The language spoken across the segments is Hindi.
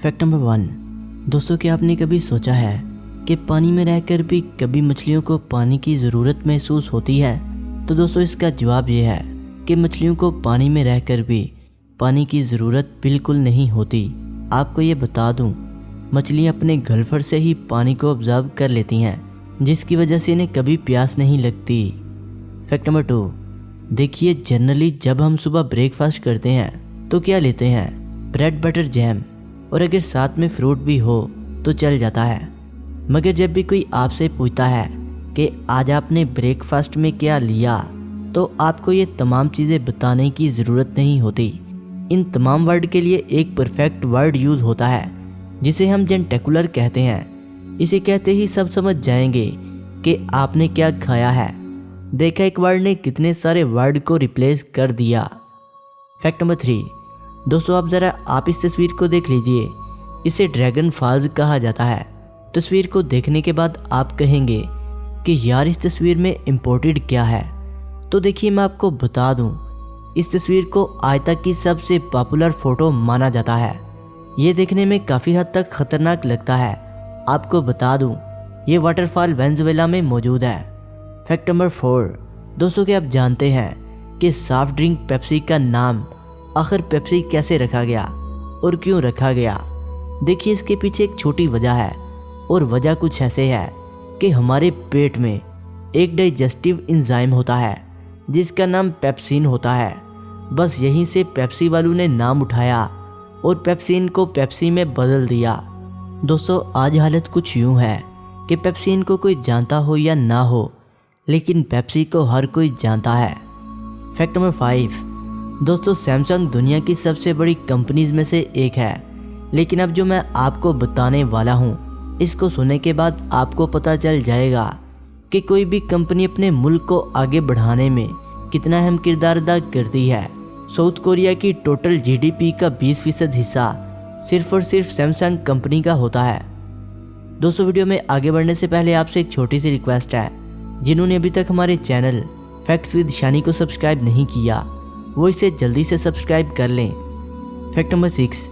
Fact number 1। दोस्तों, क्या आपने कभी सोचा है कि पानी में रहकर भी कभी मछलियों को पानी की ज़रूरत महसूस होती है? तो दोस्तों, इसका जवाब ये है कि मछलियों को पानी में रहकर भी पानी की ज़रूरत बिल्कुल नहीं होती। आपको ये बता दूं, मछलियाँ अपने गलफर से ही पानी को ऑब्जर्व कर लेती हैं, जिसकी वजह से इन्हें कभी प्यास नहीं लगती। Fact number 2। देखिए, जनरली जब हम सुबह ब्रेकफास्ट करते हैं तो क्या लेते हैं? ब्रेड बटर जैम, और अगर साथ में फ्रूट भी हो तो चल जाता है। मगर जब भी कोई आपसे पूछता है कि आज आपने ब्रेकफास्ट में क्या लिया, तो आपको ये तमाम चीज़ें बताने की ज़रूरत नहीं होती। इन तमाम वर्ड के लिए एक परफेक्ट वर्ड यूज़ होता है, जिसे हम जेंटेकुलर कहते हैं। इसे कहते ही सब समझ जाएंगे कि आपने क्या खाया है। देखा, एक वर्ड ने कितने सारे वर्ड को रिप्लेस कर दिया। Fact number 3। दोस्तों, आप इस तस्वीर को देख लीजिए। इसे ड्रैगन फॉल्स कहा जाता है। तस्वीर को देखने के बाद आप कहेंगे कि यार, इस तस्वीर में इम्पोर्टेड क्या है? तो देखिए, मैं आपको बता दूं, इस तस्वीर को आज तक की सबसे पॉपुलर फोटो माना जाता है। ये देखने में काफ़ी हद तक खतरनाक लगता है। आपको बता दूं, ये वाटरफॉल वेनेजुएला में मौजूद है। Fact number 4। दोस्तों, क्या आप जानते हैं कि सॉफ्ट ड्रिंक पेप्सी का नाम आखिर पेप्सी कैसे रखा गया और क्यों रखा गया? देखिए, इसके पीछे एक छोटी वजह है, और वजह कुछ ऐसे है कि हमारे पेट में एक डाइजेस्टिव एंजाइम होता है जिसका नाम पेप्सिन होता है। बस यहीं से पेप्सी वालों ने नाम उठाया और पेप्सिन को पेप्सी में बदल दिया। दोस्तों, आज हालत कुछ यूँ है कि पेप्सिन को कोई जानता हो या ना हो, लेकिन पेप्सी को हर कोई जानता है। Fact number 5। दोस्तों, सैमसंग दुनिया की सबसे बड़ी कंपनीज में से एक है, लेकिन अब जो मैं आपको बताने वाला हूँ, इसको सुनने के बाद आपको पता चल जाएगा कि कोई भी कंपनी अपने मुल्क को आगे बढ़ाने में कितना अहम किरदार अदा करती है। साउथ कोरिया की टोटल जीडीपी का 20% हिस्सा सिर्फ और सिर्फ सैमसंग कंपनी का होता है। दोस्तों, वीडियो में आगे बढ़ने से पहले आपसे एक छोटी सी रिक्वेस्ट है। जिन्होंने अभी तक हमारे चैनल फैक्ट्स विद शानी को सब्सक्राइब नहीं किया, वो इसे जल्दी से सब्सक्राइब कर लें। Fact number 6।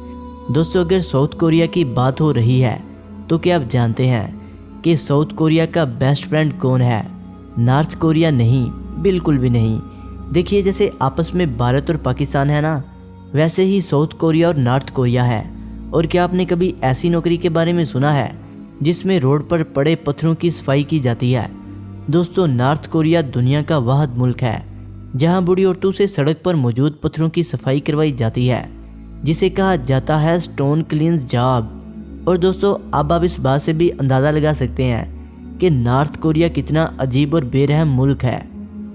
दोस्तों, अगर साउथ कोरिया की बात हो रही है तो क्या आप जानते हैं कि साउथ कोरिया का बेस्ट फ्रेंड कौन है? नॉर्थ कोरिया नहीं, बिल्कुल भी नहीं। देखिए, जैसे आपस में भारत और पाकिस्तान है ना, वैसे ही साउथ कोरिया और नॉर्थ कोरिया है। और क्या आपने कभी ऐसी नौकरी के बारे में सुना है जिसमें रोड पर पड़े पत्थरों की सफाई की जाती है? दोस्तों, नॉर्थ कोरिया दुनिया का वाहिद मुल्क है जहां बूढ़ी औरतों से सड़क पर मौजूद पत्थरों की सफाई करवाई जाती है, जिसे कहा जाता है स्टोन क्लींस जॉब। और दोस्तों, अब आप इस बात से भी अंदाज़ा लगा सकते हैं कि नॉर्थ कोरिया कितना अजीब और बेरहम मुल्क है।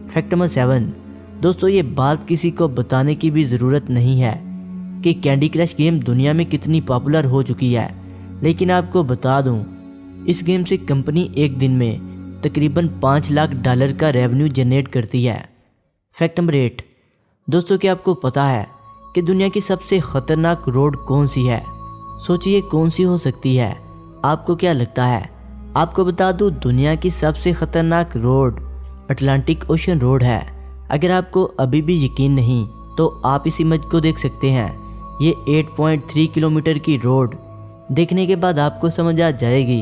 Fact number 7। दोस्तों, ये बात किसी को बताने की भी ज़रूरत नहीं है कि कैंडी क्रश गेम दुनिया में कितनी पॉपुलर हो चुकी है, लेकिन आपको बता दूं, इस गेम से कंपनी एक दिन में तकरीबन $5 लाख का रेवेन्यू जनरेट करती है। Fact number 8। दोस्तों, क्या आपको पता है कि दुनिया की सबसे ख़तरनाक रोड कौन सी है? सोचिए, कौन सी हो सकती है? आपको क्या लगता है? आपको बता दूं, दुनिया की सबसे ख़तरनाक रोड अटलांटिक ओशन रोड है। अगर आपको अभी भी यकीन नहीं तो आप इस इमेज को देख सकते हैं। ये 8.3 किलोमीटर की रोड देखने के बाद आपको समझ आ जाएगी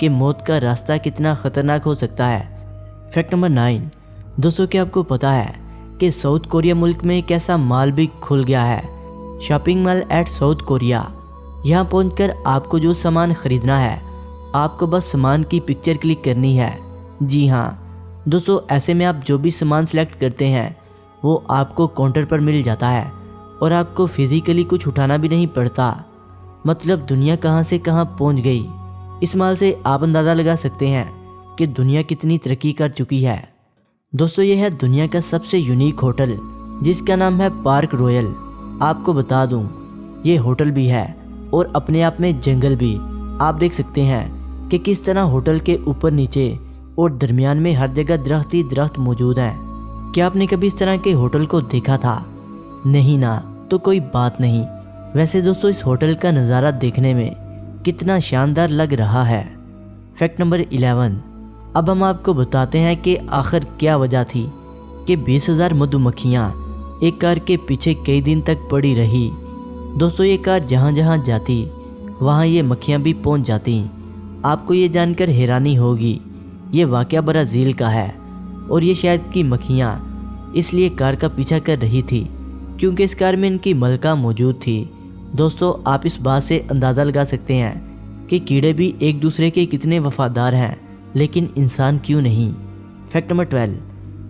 कि मौत का रास्ता कितना ख़तरनाक हो सकता है। Fact number 9। दोस्तों, क्या आपको पता है कि साउथ कोरिया मुल्क में एक ऐसा मॉल भी खुल गया है, shopping mall eight south Korea. यहाँ पहुंचकर आपको जो सामान खरीदना है, आपको बस सामान की पिक्चर क्लिक करनी है। जी हाँ दोस्तों, ऐसे में आप जो भी सामान सेलेक्ट करते हैं वो आपको काउंटर पर मिल जाता है और आपको फिजिकली कुछ उठाना भी नहीं पड़ता। मतलब दुनिया कहाँ से कहाँ पहुँच गई। इस माल से आप अंदाज़ा लगा सकते हैं कि दुनिया कितनी तरक्की कर चुकी है। दोस्तों, ये है दुनिया का सबसे यूनिक होटल, जिसका नाम है पार्क रॉयल। आपको बता दूं, ये होटल भी है और अपने आप में जंगल भी। आप देख सकते हैं कि किस तरह होटल के ऊपर नीचे और दरमियान में हर जगह दरख्त ही दरख्त मौजूद हैं। क्या आपने कभी इस तरह के होटल को देखा था? नहीं ना, तो कोई बात नहीं। वैसे दोस्तों, इस होटल का नज़ारा देखने में कितना शानदार लग रहा है। Fact number 11। अब हम आपको बताते हैं कि आखिर क्या वजह थी कि 20,000 मधुमक्खियाँ एक कार के पीछे कई दिन तक पड़ी रही। दोस्तों, ये कार जहाँ जहाँ जाती वहाँ ये मक्खियाँ भी पहुँच जाती। आपको ये जानकर हैरानी होगी, ये वाक़या ब्राज़ील का है और ये शायद की मक्खियाँ इसलिए कार का पीछा कर रही थी क्योंकि इस कार में इनकी मलका मौजूद थी। दोस्तों, आप इस बात से अंदाज़ा लगा सकते हैं कि कीड़े भी एक दूसरे के कितने वफादार हैं, लेकिन इंसान क्यों नहीं। Fact number 12।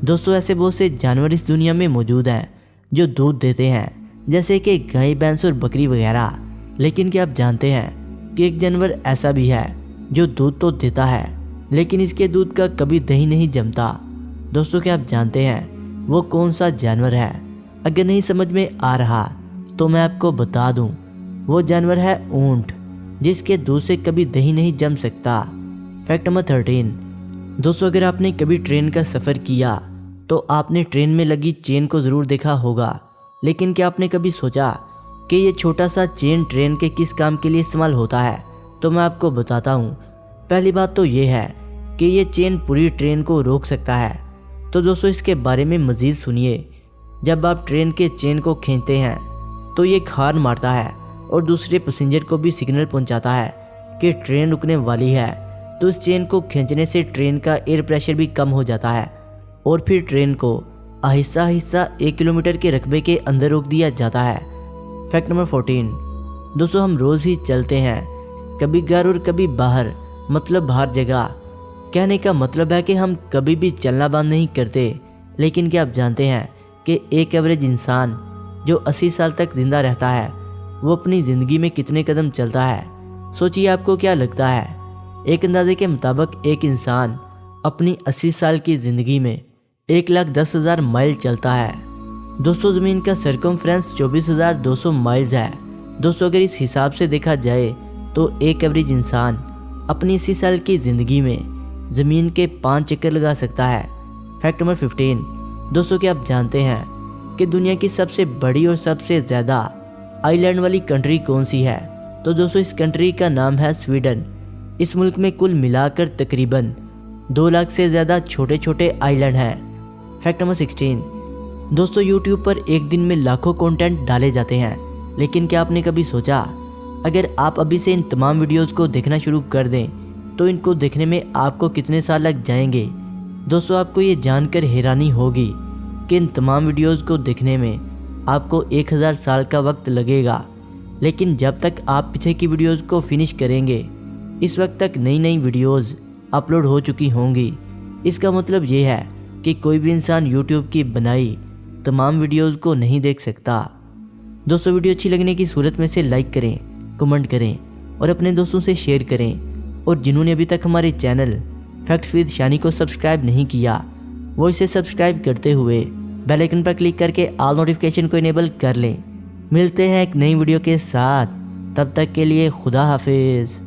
दोस्तों, ऐसे बहुत से जानवर इस दुनिया में मौजूद हैं जो दूध देते हैं, जैसे कि गाय, भैंस और बकरी वगैरह। लेकिन क्या आप जानते हैं कि एक जानवर ऐसा भी है जो दूध तो देता है, लेकिन इसके दूध का कभी दही नहीं जमता। दोस्तों, क्या आप जानते हैं वो कौन सा जानवर है? अगर नहीं समझ में आ रहा तो मैं आपको बता दूं, वो जानवर है ऊंट, जिसके दूध से कभी दही नहीं जम सकता। Fact number 13। दोस्तों, अगर आपने कभी ट्रेन का सफ़र किया तो आपने ट्रेन में लगी चेन को ज़रूर देखा होगा, लेकिन क्या आपने कभी सोचा कि ये छोटा सा चेन ट्रेन के किस काम के लिए इस्तेमाल होता है? तो मैं आपको बताता हूँ। पहली बात तो ये है कि ये चेन पूरी ट्रेन को रोक सकता है। तो दोस्तों, इसके बारे में मज़ीद सुनिए। जब आप ट्रेन के चेन को खींचते हैं तो ये हॉर्न मारता है और दूसरे पैसेंजर को भी सिग्नल पहुंचाता है कि ट्रेन रुकने वाली है। तो इस चेन को खींचने से ट्रेन का एयर प्रेशर भी कम हो जाता है और फिर ट्रेन को आहिस्ता आहिस्ता 1 किलोमीटर के रकबे के अंदर रोक दिया जाता है। Fact number 14। दोस्तों, हम रोज़ ही चलते हैं, कभी घर और कभी बाहर, मतलब हर जगह। कहने का मतलब है कि हम कभी भी चलना बंद नहीं करते। लेकिन क्या आप जानते हैं कि एक एवरेज इंसान जो 80 साल तक जिंदा रहता है, वो अपनी ज़िंदगी में कितने कदम चलता है? सोचिए, आपको क्या लगता है? एक अंदाजे के मुताबिक एक इंसान अपनी 80 साल की ज़िंदगी में 1,10,000 माइल चलता है। दोस्तों, ज़मीन का सर्कमफ्रेंस 24,200 माइल्स है। दोस्तों, अगर इस हिसाब से देखा जाए तो एक एवरेज इंसान अपनी 80 साल की ज़िंदगी में ज़मीन के 5 चक्कर लगा सकता है। Fact number 15। दोस्तों, क्या आप जानते हैं कि दुनिया की सबसे बड़ी और सबसे ज़्यादा आइलैंड वाली कंट्री कौन सी है? तो दोस्तों, इस कंट्री का नाम है स्वीडन। इस मुल्क में कुल मिलाकर तकरीबन 2 लाख से ज़्यादा छोटे छोटे आइलैंड हैं। Fact number 16। दोस्तों, यूट्यूब पर एक दिन में लाखों कंटेंट डाले जाते हैं, लेकिन क्या आपने कभी सोचा अगर आप अभी से इन तमाम वीडियोज़ को देखना शुरू कर दें तो इनको देखने में आपको कितने साल लग जाएंगे? दोस्तों, आपको ये जानकर हैरानी होगी कि इन तमाम वीडियोज़ को देखने में आपको 1000 साल का वक्त लगेगा। लेकिन जब तक आप पीछे की वीडियोज़ को फिनिश करेंगे, इस वक्त तक नई नई वीडियोज़ अपलोड हो चुकी होंगी। इसका मतलब ये है कि कोई भी इंसान यूट्यूब की बनाई तमाम वीडियोज़ को नहीं देख सकता। दोस्तों, वीडियो अच्छी लगने की सूरत में से लाइक करें, कमेंट करें और अपने दोस्तों से शेयर करें। और जिन्होंने अभी तक हमारे चैनल फैक्ट्स विद शानी को सब्सक्राइब नहीं किया, वो इसे सब्सक्राइब करते हुए बेल आइकन पर क्लिक करके ऑल नोटिफिकेशन को इनेबल कर लें। मिलते हैं एक नई वीडियो के साथ, तब तक के लिए खुदा हाफिज़।